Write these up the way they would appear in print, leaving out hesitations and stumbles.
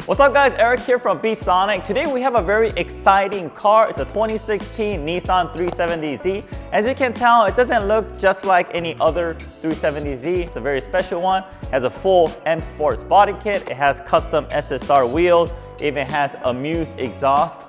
What's up guys, Eric here from Beat-Sonic. Today we have a very exciting car. It's a 2016 Nissan 370Z. As you can tell, it doesn't look just like any other 370Z. It's a very special one. It has a full M Sports body kit. It has custom SSR wheels. It even has a Muse exhaust.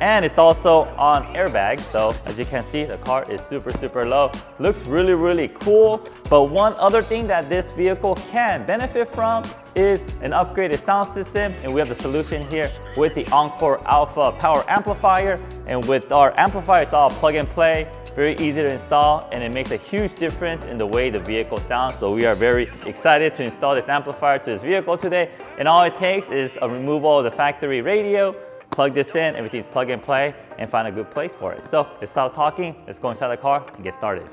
And it's also on airbags. So as you can see, the car is super low. Looks really cool. But one other thing that this vehicle can benefit from is an upgraded sound system, and we have the solution here with the Encore Alpha Power Amplifier. And with our amplifier, it's all plug and play, very easy to install, and it makes a huge difference in the way the vehicle sounds. So we are very excited to install this amplifier to this vehicle today. And all it takes is a removal of the factory radio, plug this in, everything's plug and play, and find a good place for it. So let's stop talking, let's go inside the car and get started.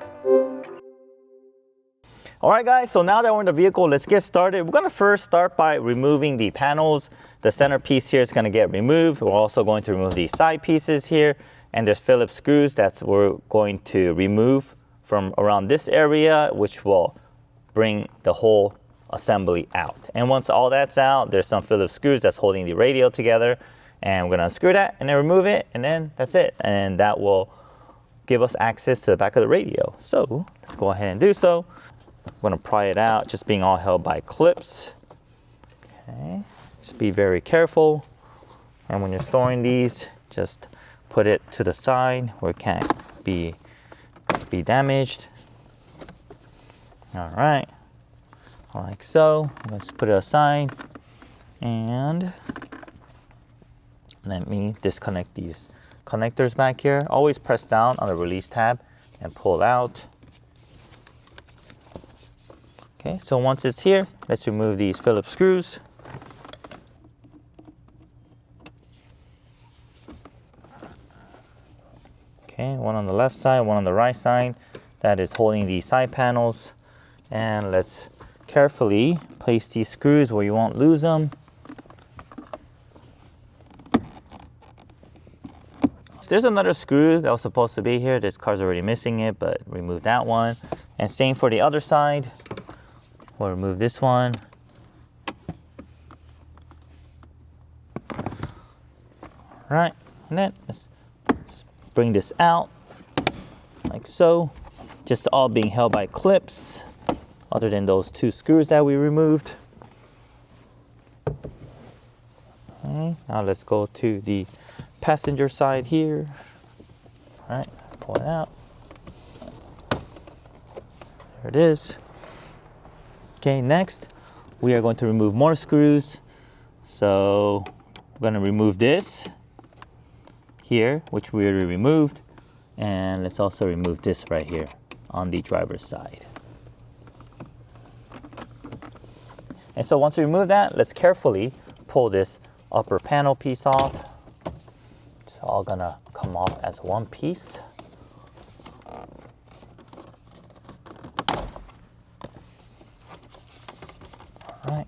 All right guys, so now that we're in the vehicle, let's get started. We're gonna first start by removing the panels. The center piece here is gonna get removed. We're also going to remove these side pieces here, and there's Phillips screws that's we're going to remove from around this area, which will bring the whole assembly out. And once all that's out, there's some Phillips screws that's holding the radio together, and we're gonna unscrew that and then remove it, and then that's it. And that will give us access to the back of the radio. So let's go ahead and do so. I'm gonna pry it out, just being all held by clips. Okay, just be very careful. And when you're storing these, just put it to the side where it can't be damaged. All right, like so. Let's put it aside, and let me disconnect these connectors back here. Always press down on the release tab and pull out. Okay, so once it's here, let's remove these Phillips screws. Okay, one on the left side, one on the right side. That is holding these side panels. And let's carefully place these screws where you won't lose them. There's another screw that was supposed to be here. This car's already missing it, but remove that one. And same for the other side. We'll remove this one. All right, and then let's bring this out like so. Just all being held by clips, other than those two screws that we removed. Okay, now let's go to the passenger side here. All right, pull it out. There it is. Okay, next we are going to remove more screws. So we're going to remove this here, which we already removed, and let's also remove this right here on the driver's side. And so once we remove that, let's carefully pull this upper panel piece off. It's all gonna come off as one piece. Right,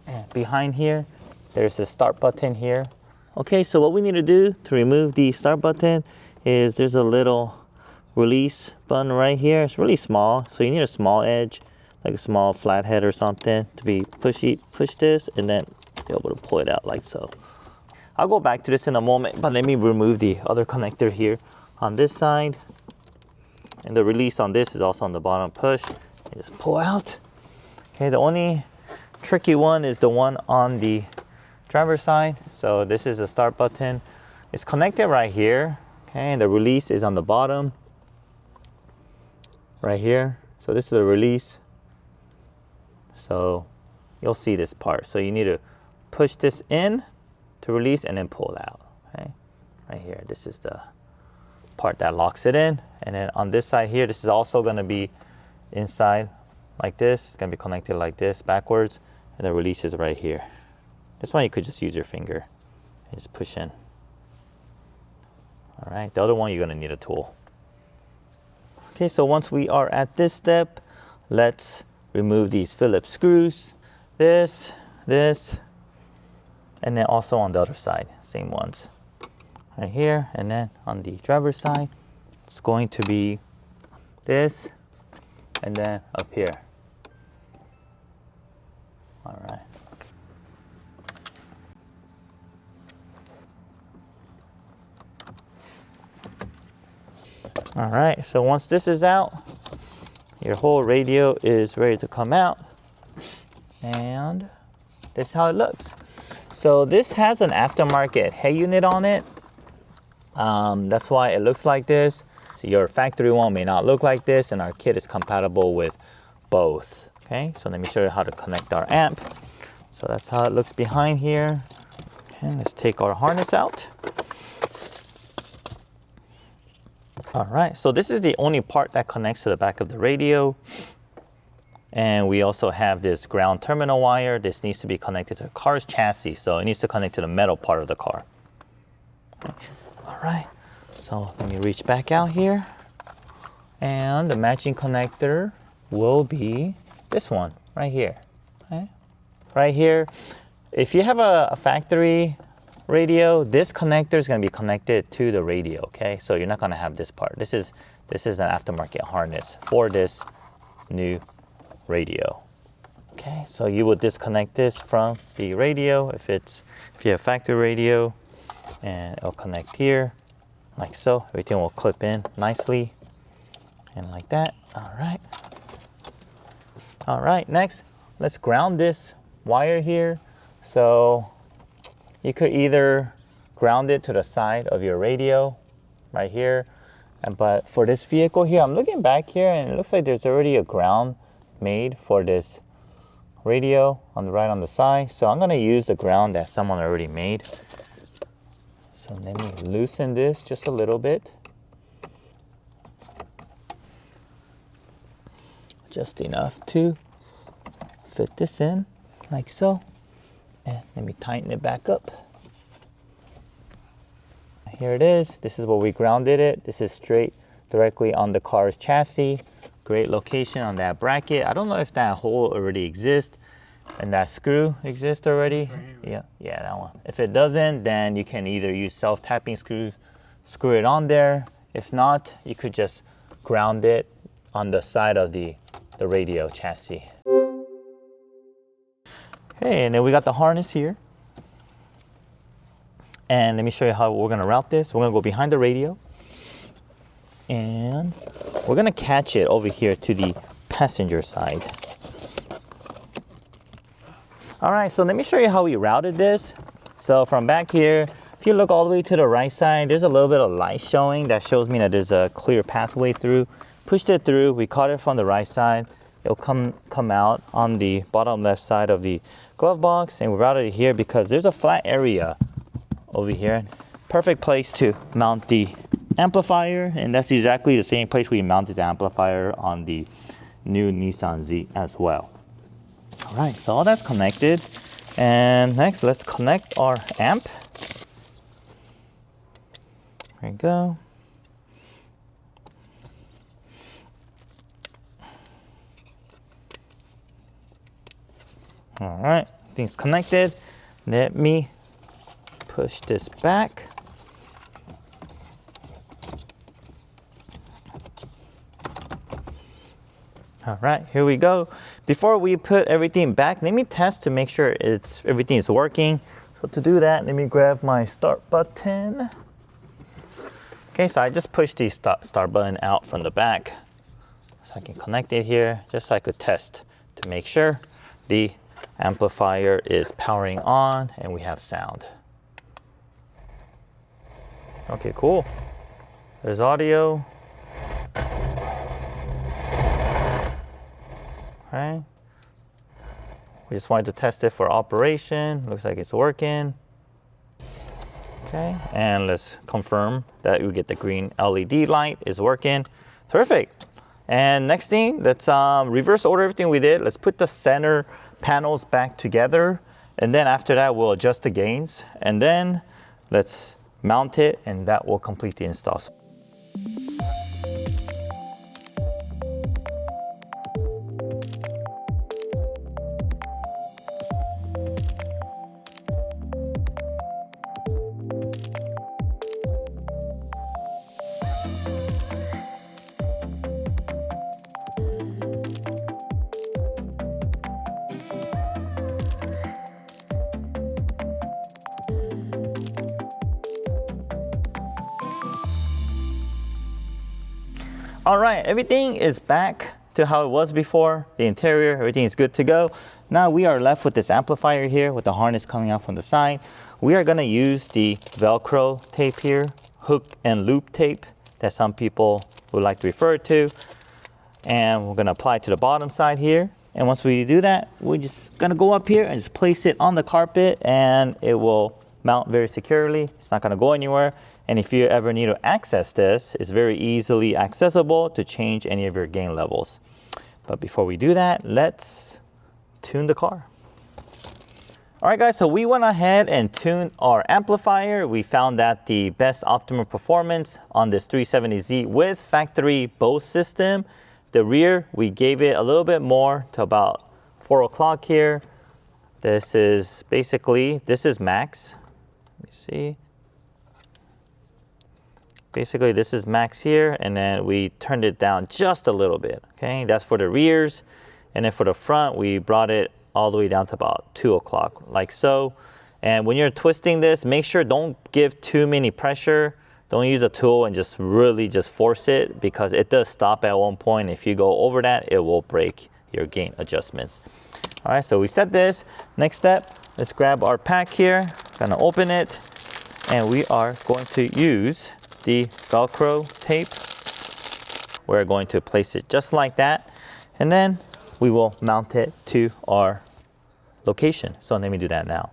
and behind here, there's a start button here. Okay, so what we need to do to remove the start button is there's a little release button right here. It's really small, so you need a small edge, like a small flathead or something to be pushy. Push this and then be able to pull it out like so. I'll go back to this in a moment, but let me remove the other connector here on this side. And the release on this is also on the bottom. Push and just pull out. Okay, the only tricky one is the one on the driver's side. So this is the start button. It's connected right here. Okay, and the release is on the bottom right here. So this is the release. So you'll see this part. So you need to push this in to release and then pull out. Okay, right here. This is the part that locks it in. And then on this side here, this is also going to be inside like this. It's going to be connected like this backwards. And the release is right here. This one you could just use your finger and just push in. All right, the other one you're gonna need a tool. Okay, so once we are at this step, let's remove these Phillips screws. This, and then also on the other side, same ones. Right here, and then on the driver's side, it's going to be this, and then up here. All right. All right, so once this is out, your whole radio is ready to come out. And this is how it looks. So this has an aftermarket head unit on it. That's why it looks like this. So your factory one may not look like this, and our kit is compatible with both. Okay, so let me show you how to connect our amp. So that's how it looks behind here. And let's take our harness out. All right, so this is the only part that connects to the back of the radio. And we also have this ground terminal wire. This needs to be connected to the car's chassis, so it needs to connect to the metal part of the car. Okay. All right, so let me reach back out here. And the matching connector will be this one right here. Okay. Right here. If you have a factory radio, this connector is going to be connected to the radio, okay? So you're not going to have this part. This is an aftermarket harness for this new radio. Okay, so you would disconnect this from the radio if you have factory radio, and it'll connect here like so. Everything will clip in nicely and like that. All right, next let's ground this wire here. So you could either ground it to the side of your radio right here, but for this vehicle here, I'm looking back here and it looks like there's already a ground made for this radio on the side. So I'm going to use the ground that someone already made. So let me loosen this just a little bit. Just enough to fit this in like so. And let me tighten it back up. Here it is. This is where we grounded it. This is straight directly on the car's chassis. Great location on that bracket. I don't know if that hole already exists and that screw exists already. Yeah, that one. If it doesn't, then you can either use self-tapping screws, screw it on there. If not, you could just ground it on the side of the radio chassis. Okay, and then we got the harness here. And let me show you how we're gonna route this. We're gonna go behind the radio. And we're gonna catch it over here to the passenger side. All right, so let me show you how we routed this. So from back here, if you look all the way to the right side, there's a little bit of light showing. That shows me that there's a clear pathway through. Pushed it through, we caught it from the right side. It'll come out on the bottom left side of the glove box, and we routed it here because there's a flat area over here. Perfect place to mount the amplifier, and that's exactly the same place we mounted the amplifier on the new Nissan Z as well. All right, so all that's connected, and next let's connect our amp. There we go. All right, things connected. Let me push this back. All right, here we go. Before we put everything back, let me test to make sure everything is working. So to do that, let me grab my start button. Okay, so I just pushed the start button out from the back. So I can connect it here, just so I could test to make sure the amplifier is powering on and we have sound. Okay, cool. There's audio. Okay. We just wanted to test it for operation. Looks like it's working. Okay, and let's confirm that we get the green LED light is working. Terrific. And next thing, let's reverse order everything we did. Let's put the center panels back together, and then after that we'll adjust the gains, and then let's mount it, and that will complete the install. All right, everything is back to how it was before. The interior, everything is good to go. Now we are left with this amplifier here with the harness coming out from the side. We are gonna use the Velcro tape here, hook and loop tape that some people would like to refer to. And we're gonna apply it to the bottom side here. And once we do that, we're just gonna go up here and just place it on the carpet and it will mount very securely. It's not gonna go anywhere. And if you ever need to access this, it's very easily accessible to change any of your gain levels. But before we do that, let's tune the car. All right guys, so we went ahead and tuned our amplifier. We found that the best optimum performance on this 370Z with factory Bose system. The rear, we gave it a little bit more to about 4 o'clock here. This is basically, this is max. Let me see. Basically, this is max here, and then we turned it down just a little bit, okay? That's for the rears. And then for the front, we brought it all the way down to about 2 o'clock, like so. And when you're twisting this, make sure don't give too many pressure. Don't use a tool and just really just force it, because it does stop at one point. If you go over that, it will break your gain adjustments. All right, so we set this. Next step, let's grab our pack here. Gonna open it, and we are going to use the Velcro tape. We're going to place it just like that, and then we will mount it to our location. So let me do that now.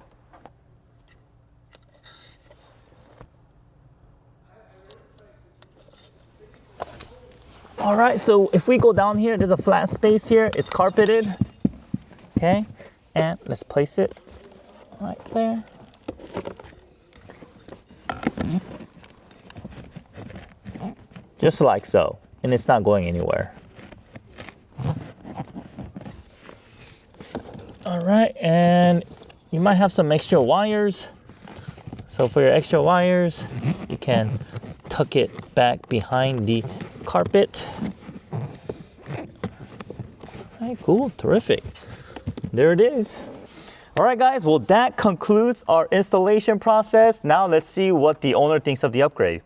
All right, so if we go down here, there's a flat space here. It's carpeted, okay? And let's place it right there. Just like so, and it's not going anywhere. All right, and you might have some extra wires. So for your extra wires, you can tuck it back behind the carpet. All right, cool, terrific. There it is. All right, guys, well, that concludes our installation process. Now let's see what the owner thinks of the upgrade.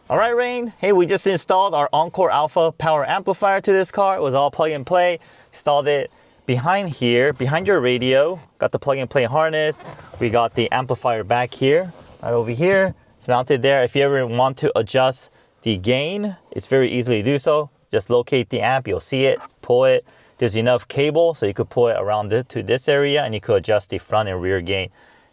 All right, Rain. Hey, we just installed our Encore Alpha power amplifier to this car. It was all plug and play. Installed it behind here, behind your radio. Got the plug and play harness. We got the amplifier back here, right over here. It's mounted there. If you ever want to adjust the gain, it's very easy to do so. Just locate the amp, you'll see it, pull it. There's enough cable so you could pull it around to this area, and you could adjust the front and rear gain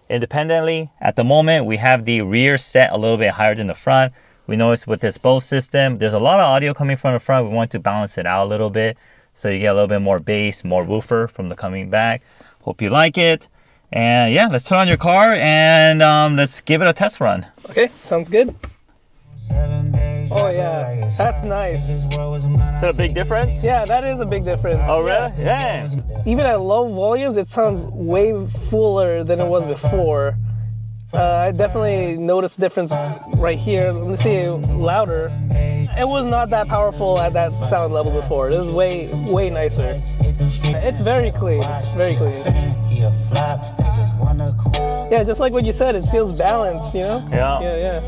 independently. At the moment, we have the rear set a little bit higher than the front. We noticed with this Bose system, there's a lot of audio coming from the front. We want to balance it out a little bit so you get a little bit more bass, more woofer from the coming back. Hope you like it. And yeah, let's turn on your car and let's give it a test run. Okay, sounds good. Oh yeah, that's nice. Is that a big difference? Yeah, that is a big difference. Oh really? Yeah. Even at low volumes, it sounds way fuller than it was before. I definitely noticed the difference right here. Let me see, louder. It was not that powerful at that sound level before. This is way nicer. It's very clean, very clean. Yeah, just like what you said, it feels balanced, you know? Yeah.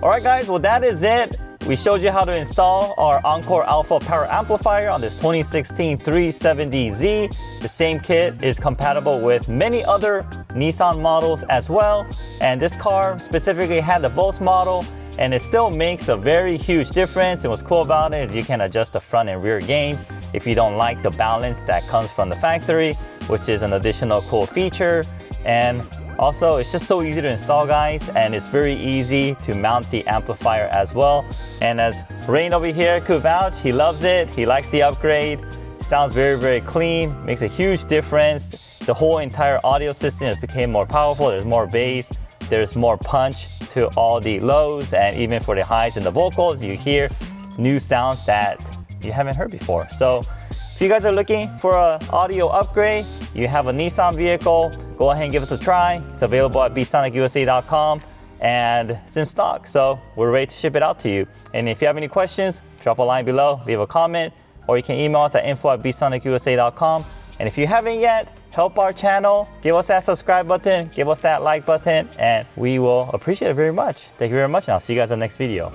All right, guys, well, that is it. We showed you how to install our Encore Alpha power amplifier on this 2016 370Z. The same kit is compatible with many other Nissan models as well. And this car specifically had the Bose model, and it still makes a very huge difference. And what's cool about it is you can adjust the front and rear gains if you don't like the balance that comes from the factory, which is an additional cool feature. And also, it's just so easy to install, guys, and it's very easy to mount the amplifier as well. And as Rain over here could vouch, he loves it. He likes the upgrade. Sounds very clean, makes a huge difference. The whole entire audio system has become more powerful. There's more bass, there's more punch to all the lows, and even for the highs and the vocals, you hear new sounds that you haven't heard before. So if you guys are looking for an audio upgrade, you have a Nissan vehicle, go ahead and give us a try. It's available at beatsonicusa.com and it's in stock, so we're ready to ship it out to you. And if you have any questions, drop a line below, leave a comment, or you can email us at info@beatsonicusa.com. And if you haven't yet, help our channel, give us that subscribe button, give us that like button, and we will appreciate it very much. Thank you very much, and I'll see you guys in the next video.